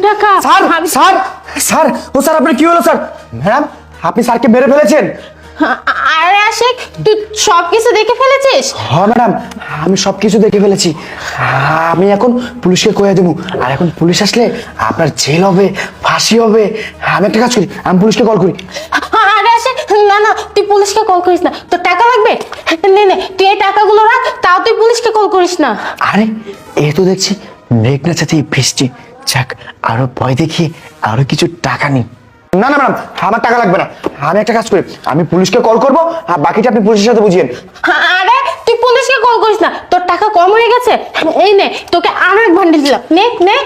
টাকা sir sir sir ও sir আপনার কি হলো স্যার? ম্যাডাম আপনি স্যারকে মেরে ফেলেছেন। আরে আশিক, তুই সবকিছু দেখে ফেলেছিস? হ্যাঁ ম্যাডাম, আমি সবকিছু দেখে ফেলেছি। আমি এখন পুলিশকে কয়ে দেবো, আর এখন পুলিশ আসলে আপনার জেল হবে, ফাঁসি হবে। আমি একটা কাজ করি, আমি পুলিশকে কল করি। আরে আশিক, না না, তুই পুলিশকে কল করিস না। তোর টাকা লাগবে? নে নে, তুই এই টাকাগুলো রাখ, তাও তুই পুলিশকে কল করিস না। আরে এই তো দেখছি মেঘ না চাতে বৃষ্টি। যাক, আরো ভয় দেখিয়ে আরো কিছু টাকা নিই। না না ম্যাডাম, আমার টাকা লাগবে না। আমি একটা কাজ করি, আমি পুলিশকে কল করবো, আর বাকিটা আপনি পুলিশের সাথে বুঝিয়েন। আরে তুই পুলিশকে কল করিস না, তোর টাকা কম হয়ে গেছে। এই নে, তোকে আরো এক বান্ডিল দিলাম, নে নে।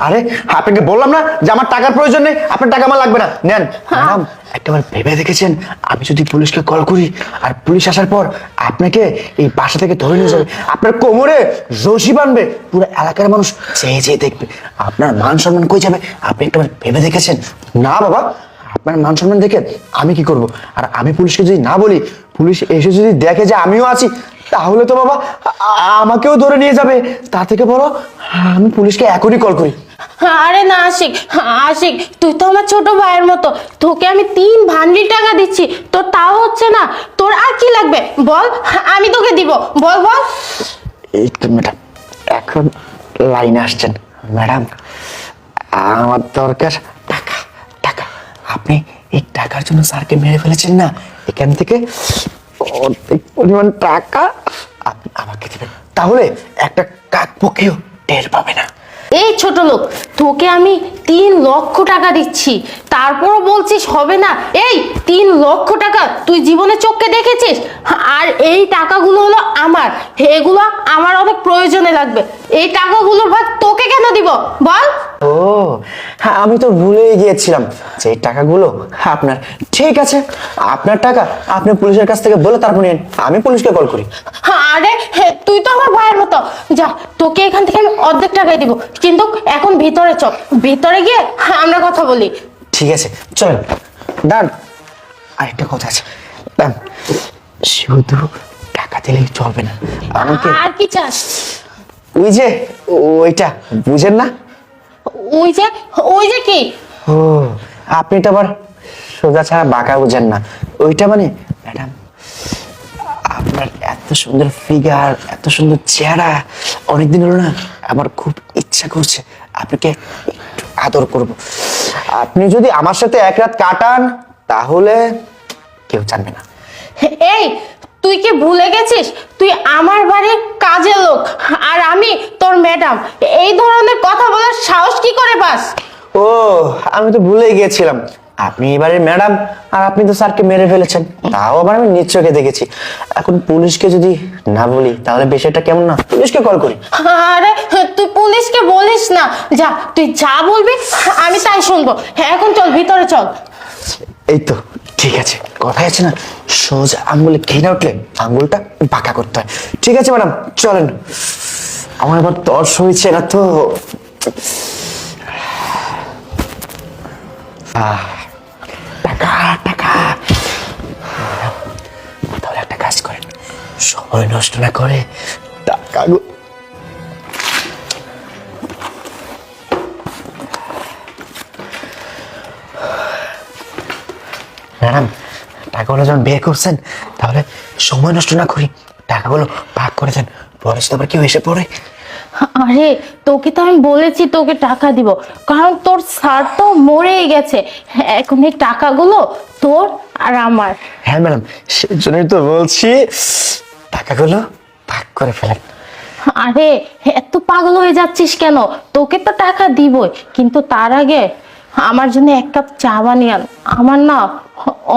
আরে আপনাকে বললাম না যে আমার টাকার প্রয়োজন নেই, আপনার টাকা আমার লাগবে না, নেন। ম্যাডাম একটাবার ভেবে দেখেছেন, আমি যদি পুলিশকে কল করি আর পুলিশ আসার পর আপনাকে এই বাসা থেকে ধরে নিয়ে যাবে, আপনার কোমরে রশি বাঁধবে, পুরো এলাকার মানুষ চেয়ে চেয়ে দেখবে, আপনার মান সম্মান কই যাবে? আপনি একটাবার ভেবে দেখেছেন? না বাবা, আপনার মান সম্মান দেখে আমি কি করব? আর আমি পুলিশকে যদি না বলি, পুলিশ এসে যদি দেখে যে আমিও আছি, তাহলে তো বাবা আমাকেও ধরে নিয়ে যাবে। তা থেকে বলো আমি পুলিশকে এখনই কল করি। আরে না আশিক, আশিক তুই তো আমার ছোট ভাইয়ের মতো, তোকে আমি 3 ভান্ডিল টাকা দিচ্ছি, তোর তাও হচ্ছে না। তোর আর কি লাগবে বল, আমি তোকে দিব, বল বল। এই তো ম্যাডাম এখন লাইনে আসছেন। ম্যাডাম আমার দরকার টাকা, টাকা। আপনি এই টাকার জন্য স্যারকে মেরে ফেলেছেন না, এখান থেকে অর্ধেক পরিমাণ টাকা আপনি আমাকে দেবেন, তাহলে একটা কাকপক্ষেও টের পাবে না। এই ছোট লোক, তোকে আমি 3 লক্ষ টাকা দিচ্ছি, তারপরও বলছিস হবে না? এই 3 লক্ষ টাকা তুই জীবনে চোখে দেখেছিস? আর এই টাকাগুলো হলো আমার, এগুলো আমার অনেক প্রয়োজনে লাগবে। এই টাকাগুলোর ভাগ তোকে কেন দিব বল? ও হ্যাঁ, আমি তো ভুলেই গিয়েছিলাম যে এই টাকাগুলো আপনার। ঠিক আছে, আপনার টাকা আপনি পুলিশের কাছ থেকে বলে তারপর নিন, আমি পুলিশকে কল করি। আরে তুই তো আমার ভাইয়ের মতো, যা, তোকে এখান থেকে আমি অর্ধেক টাকাই দিব, কিন্তু এখন ভিতরে চল, ভিতরে গিয়ে আমরা কথা বলি। ঠিক আছে চলেন। ডান, আরেকটা কথা আছে। ডান, শুধু টাকা দিলেই চলবে না, আমাকে আর কি চাস? ওই যে ওইটা বুঝেন না? ওই যে, ওই যে কি? ও আপনি তো আবার সোজা ছাড়া বাঁকা বুঝেন না। ওইটা মানে ম্যাডাম, আপনার এত সুন্দর ফিগার, এত সুন্দর চেহারা, অনেকদিন হলো না, আমার খুব ইচ্ছা করছে আপনাকে একটু আদর করব। আপনি যদি আমার সাথে এক রাত কাটান, তাহলে কেউ জানবে না। এই তুই কি ভুলে গেছিস তুই আমার বাড়ির কাজের লোক, আর আমি তোর ম্যাডাম? এই ধরনের কথা বলার সাহস কি করে পাস? ও আমি তো ভুলেই গিয়েছিলাম, আপনি এবারে ম্যাডাম, আর আপনি তো স্যারকে মেরে ফেলেছেন, তাও আবার আমি নিজ চোখে দেখেছি। এখন পুলিশকে যদি না বলি, তাহলে বিষয়টা কেমন না? পুলিশকে কল করি। আরে তুই পুলিশকে বলিস না, যা, তুই যা বলবি আমি তাই শুনবো। এখন চল, ভিতরে চল। এই তো ঠিক আছে, কথাই আছে না, সোজা আঙ্গুলে ঘি না উঠলে আঙ্গুলটা বাঁকা করতে হয়। ঠিক আছে ম্যাডাম চলেন, আমার এবার তর্স হয়েছে না তো। টাকা টাকা। তাহলে একটা কাজ করেন, সময় নষ্ট না করে টাকাগুলো ম্যাডাম, টাকাগুলো যখন বের করছেন, তাহলে সময় নষ্ট না করি টাকাগুলো ভাগ করে দেন, পরে তো আবার কেউ এসে পড়ে। আরে তোকে তো আমি বলেছি তোকে টাকা দিব, কারণ তোর স্যার তো মরেই গেছে, এখন এই টাকাগুলো তোর আর আমার। হ্যাঁ ম্যাডাম, সেই জন্যই তো বলছি টাকাগুলো ভাগ করে ফেলেন। আরে এত পাগল হয়ে যাচ্ছিস কেন? তোকে তো টাকা দিবই, কিন্তু তার আগে আমার জন্য 1 কাপ চা বানিয়ে আন। আমার না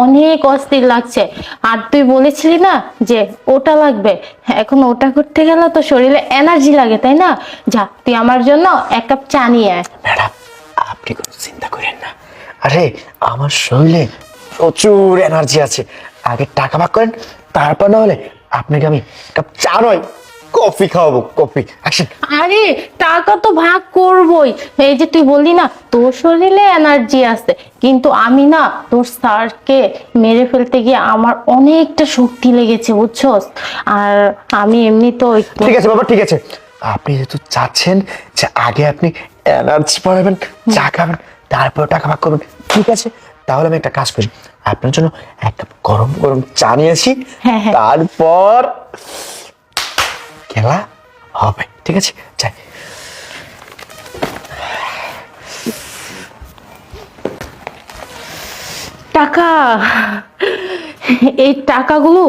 অনেক অস্থির লাগছে, আর তুই বলেছিলি না যে ওটা লাগবে, এখন ওটা করতে গেলে তো শরীরে এনার্জি লাগে, তাই না? যা, তুই আমার জন্য 1 কাপ চা নিয়ে আয়। ম্যাডাম আপনি কোনো চিন্তা করেন না, আরে আমার শরীরে প্রচুর এনার্জি আছে। আগে টাকা ভাগ করেন, তারপর না হলে আপনাকে আমি কাপ চা নয় কফি খাওয়াবো, কফি। আসেন। আরে টাকা তো ভাগ করবই, এই যে তুই বললি না তোর শরীরে এনার্জি আছে, কিন্তু আমি না তোর স্যারকে মেরে ফেলতে গিয়ে আমার অনেকটা শক্তি লেগেছে, বুঝছস? আর আমি এমনি তো ঠিক আছে বাবা, ঠিক আছে, আপনি যেহেতু চাচ্ছেন যে আগে আপনি এনার্জি বাড়াবেন, চা খাবেন, তারপর টাকা ভাগ করবেন, ঠিক আছে? তাহলে আমি একটা কাজ করি, আপনার জন্য এক কাপ গরম গরম চা নিয়েছি, হ্যাঁ, হ্যাঁ। তারপর খেলা হবে, ঠিক আছে? যাই। টাকা, এই টাকাগুলো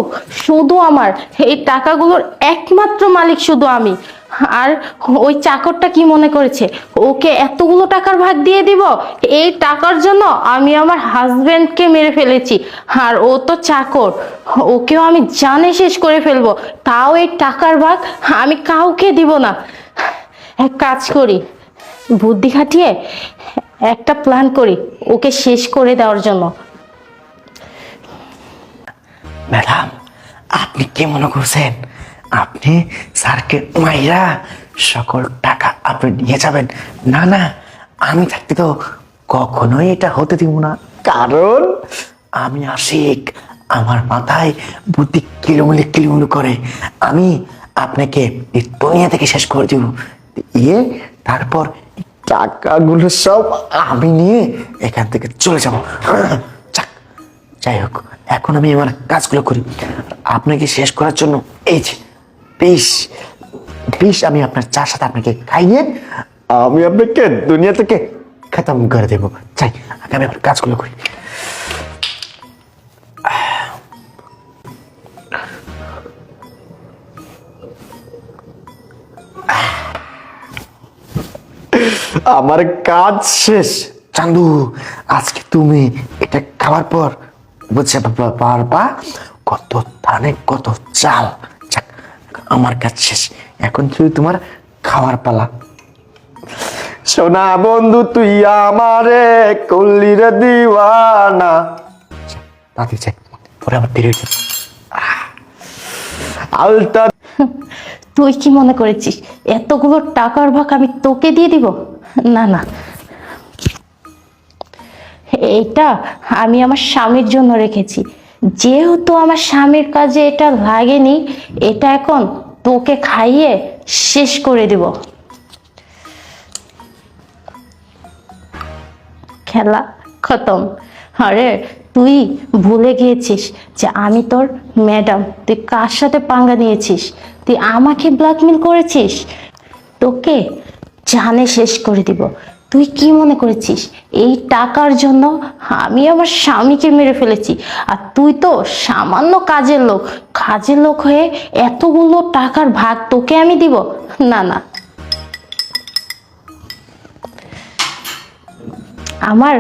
শুধু আমার, এই টাকাগুলোর একমাত্র মালিক শুধু আমি। আর ওই চাকরটা কি মনে করেছে ওকে এতগুলো টাকার ভাগ দিয়ে দিব? এই টাকার জন্য আমি আমার হাজবেন্ডকে মেরে ফেলেছি, আর ও তো চাকর, ওকেও আমি জানে শেষ করে ফেলবো, তাও এই টাকার ভাগ আমি কাউকে দিব না। এক কাজ করি, বুদ্ধি খাটিয়ে একটা প্ল্যান করি ওকে শেষ করে দেওয়ার জন্য। ম্যাডাম, আপনি কি মনে করছেন আপনি স্যারকে মাইরা সকল টাকা আপনি নিয়ে যাবেন? না না, আমি থাকতে তো কখনোই এটা হতে দিব না, কারণ আমি আশিক, আমার মাথায় বুদ্ধি কিলোমিলো কিলোমিলো করে। আমি আপনাকে এই দুনিয়া থেকে শেষ করে দিব, দিয়ে তারপর টাকাগুলো সব আমি নিয়ে এখান থেকে চলে যাবো। যাই হোক, এখন আমি আমার কাজগুলো করি। আপনাকে শেষ করার জন্য এই যে বিষ বিষ আমি আপনার চার সাথে আপনাকে খাইয়ে আমি আপনাকে দুনিয়া থেকে খতম করে দেবো। চাই আগে আমি আমার কাজগুলো করি। আমার কাজ শেষ। চান্দু, আজকে তুমি এটা খাওয়ার পর বুঝতে পারবা কত ধানে কত চাল। যাক, আমার কাজ শেষ, এখন শুধু তোমার খাওয়ার পালা। সোনা বন্ধু তুই আমারে করলি রে দিওয়ানা। তাতে চাই, পরে আবার দেরি হয়ে যাবে। আলতা, তুই কি মনে করেছিস এতগুলো টাকার ভাগ আমি তোকে দিয়ে দিব? না না, এটা আমি আমার স্বামীর জন্য রেখেছি, যেহেতু আমার স্বামীর কাজে এটা লাগেনি, এটা এখন তোকে খাইয়ে শেষ করে দিব। খেলা খতম। আরে তুই ভুলে গিয়েছিস যে আমি তোর ম্যাডাম, তুই কার সাথে পাঙ্গা নিয়েছিস? তুই আমাকে ব্ল্যাকমেল করেছিস, তোকে জানে শেষ করে দিব। তুই কি মনে করেছিস এই টাকার জন্য আমি আমার স্বামীকে মেরে ফেলেছি? আর তুই তো সামান্য কাজের লোক, কাজের লোক হয়ে এতগুলো টাকার ভাগ তোকে আমি দিব? না না, আমার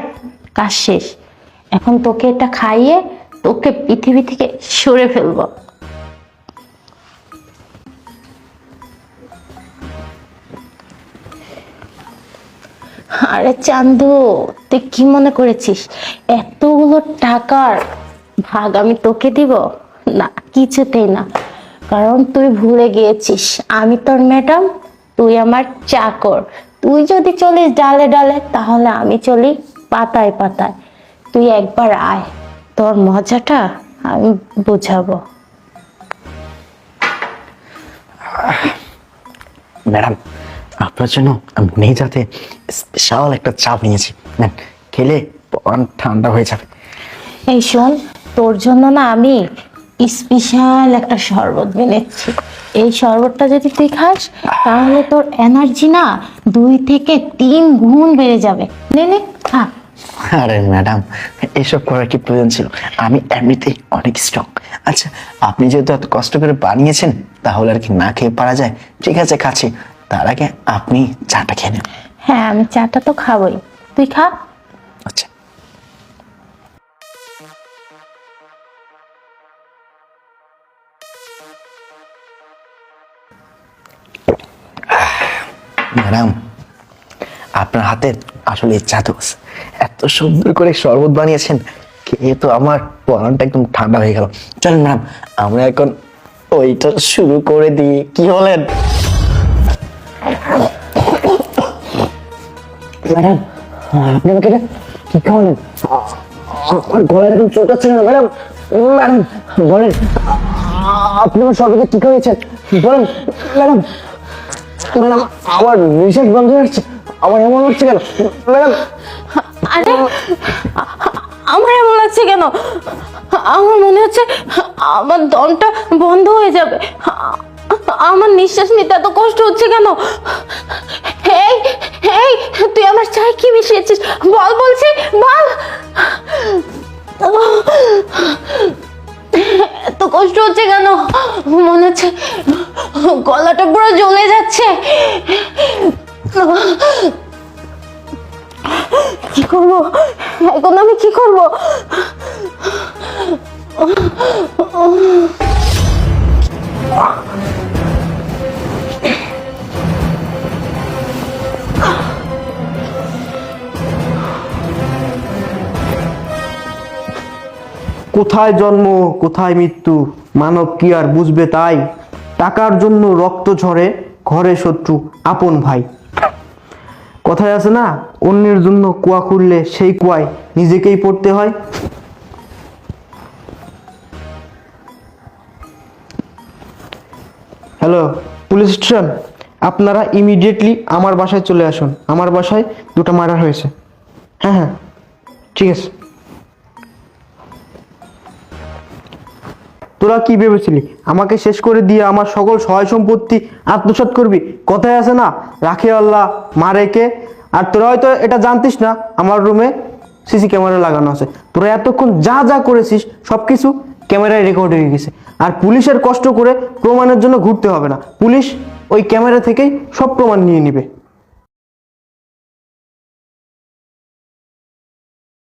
কাজ শেষ, এখন তোকে এটা খাইয়ে তোকে পৃথিবী থেকে সরে ফেলবো। আরে চান্দু, তুই কি মনে করেছিস এতগুলো টাকার ভাগ আমি তোকে দিব? না, কিছুতেই না, কারণ তুই ভুলে গিয়েছিস আমি তোর ম্যাডাম, তুই আমার চাকর। তুই যদি চলিস ডালে ডালে, তাহলে আমি চলি পাতায় পাতায়। তুই একবার আয়, তোর মজাটা আমি বুঝাবো। ম্যাডাম, আপনার জন্য আমি নিয়ে যাতে স্পেশাল একটা চাপ নিয়েছি, নেন, খেলে পরান ঠান্ডা হয়ে যাবে। এই শোন, তোর জন্য না আমি স্পেশাল একটা শরবত বানিয়েছি। এই শরবতটা যদি তুই খাস, তাহলে তোর এনার্জি না 2 থেকে 3 গুণ বেড়ে যাবে। নে নে খা। আরে ম্যাডাম, এসব করার কি প্রয়োজন ছিল? আমি এমনিতেই অনেক স্ট্রং। আচ্ছা, আপনি যেহেতু এত কষ্ট করে বানিয়েছেন, তাহলে আর কি না খেয়ে পারা যায়? ঠিক আছে, খাচ্ছি। তার আগে আপনি চাটা খেয়ে নেন। হ্যাঁ, আমি চাটা তো খাবই, তুই খা। আচ্ছা। ম্যাডাম, আপনার হাতে আসলে জাদু আছে। এত সুন্দর করে শরবত বানিয়েছেন, খেয়ে তো আমার পরানটা একদম ঠান্ডা হয়ে গেল। চলেন ম্যাডাম, আমরা এখন ওইটা শুরু করে দিই, কি বলেন? ম্যাডাম, আপনি আমাকে এটা কি খাওয়ালেন? আমার গলায় এরকম চোট আছে না ম্যাডাম? ম্যাডাম বলেন, আপনি আমার শরবতে কি খাওয়াইছেন? বলেন ম্যাডাম। ম্যাডাম, আমার নিঃশ্বাস বন্ধ হয়ে যাচ্ছে, আমার এমন হচ্ছে কেন ম্যাডাম? আরে আমার এমন লাগছে কেন? আমার মনে হচ্ছে আমার দমটা বন্ধ হয়ে যাবে। আমার নিঃশ্বাস নিতে এত কষ্ট হচ্ছে কেন? এই এই তুই আমার চায়ে কি মিশিয়েছিস? বল বলছি, বল। এত কষ্ট হচ্ছে কেন? মনে হচ্ছে গলাটা পুরো জ্বলে যাচ্ছে। কি করব এখন? আমি কি করব? কোথায় জন্ম কোথায় মৃত্যু, মানব কি আর বুঝবে তাই? টাকার জন্য রক্ত ঝরে, ঘরে শত্রু আপন ভাই। কথায় আছে না, অন্যের জন্য কুয়া খুললে সেই কুয়ায় নিজেকেই পড়তে হয়। হ্যালো পুলিশ স্টেশন, আপনারা ইমিডিয়েটলি আমার বাসায় চলে আসুন। আমার বাসায় দুটো মার্ডার হয়েছে। হ্যাঁ হ্যাঁ, ঠিক আছে। তোরা কি ভেবেছিলি আমাকে শেষ করে দিয়ে আমার সকল সহায় সম্পত্তি আত্মসাৎ করবি? কথায় আছে না, রাখে আল্লাহ মারে কে। আর তোরা হয়তো এটা জানতিস না, আমার রুমে সিসি ক্যামেরা লাগানো আছে। তোরা এতক্ষণ যা যা করেছিস সবকিছু ক্যামেরায় রেকর্ড হয়ে গেছে। আর পুলিশের কষ্ট করে প্রমাণের জন্য ঘুরতে হবে না, পুলিশ ওই ক্যামেরা থেকেই সব প্রমাণ নিয়ে নিবে।